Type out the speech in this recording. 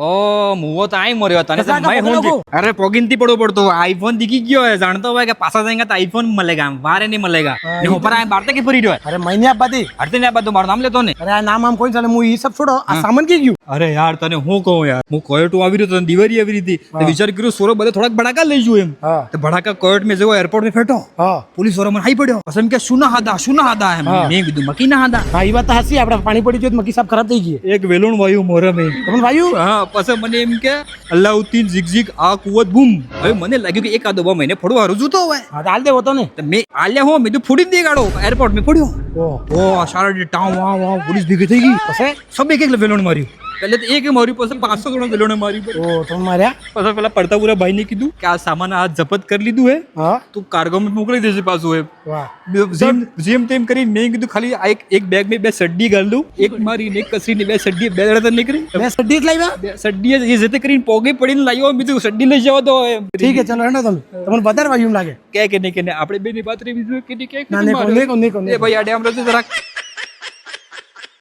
ઓ મુવો તો આઈ મર્યો તને તો મેં હું અરે પોગિનથી પડવો પડતો આઈફોન દીખી ગયો है જાણતો હોય કે પાછા जाएंगे तो आईफोन मिलेगा वारे नहीं मिलेगा ने ऊपर आए बारते के फरी રહ્યો અરે મહિને આપવાથી હરતે ને બાદ મારું નામ લેતો ને અરે આ નામ આમ કોઈ ચાલે હું ઈ સબ છોડો આ સામાન કી ગયું અરે યાર તને હું કહું યાર હું કોયટો આવી રહ્યો તો દિવાળી આવી રહી હતી તો વિચાર કર્યો સોરો બધે થોડાક ભડાકા લઈ જઉં એમ હા તો ભડાકા કોયટ में જેવો એરપોર્ટ में ફેટો હા પોલીસ વાળો મને હાઈ પડ્યો પછી એમ કે સુના હાદા એમ મેં કીધું મકી ના હાદા હા ઈ વાત તો હાસી આપણે પાણી પડી ગયું તો મકી સાહેબ ખરાબ થઈ ગઈ એક વેલોણ વાયુ મોરે મેં તમને વાયુ હા પછી મને એમ કે અલ્લાઉદ્દીન ઝિગઝિગ આ કુવત બૂમ હવે મને લાગ્યું કે એક આદો બમ એને ફોડવા રૂજુ તો હોય હા તો હાલ દેવો તો ને તો મેં આલ્યા હો મેં તો ફોડી દે ગાડો એરપોર્ટ में પડ્યો ઓ સારા ટાઉન વાહ પોલીસ ભેગી થઈ ગઈ પછી સબ એક વેલોણ માર્યું पहले तो एक मारी પછી 500 જણા વેલોણે મારી ઓ તમે માર્યા પછી પેલા પડતાપુરા ભાઈ ને કીધું કે આ સામાન આ જપ્ત કરી લીધું હે હા તું કાર્ગો માં મોકલી દેજે પાછું હે વાહ જેમ તેમ કરી મેં કીધું ખાલી આ એક બેગ में બે સડ્ડી ગાલ દઉં એક મારી ને એક કસરી ને બે સડ્ડી બે દડા તો નીકળી મેં સડ્ડી જ લાવ્યા બે સડ્ડી એ જેતે કરીને પોગે પડીને લાવ્યો બીજું સડ્ડી લઈ જવા દો ઠીક છે ચલો હેડો તમે તમને વધારે વાયુ લાગે કે નહીં આપણે બે ની વાત રે બીજું કે ના નહીં કોને એ ભાઈ આડે આમ રહેતો જરાક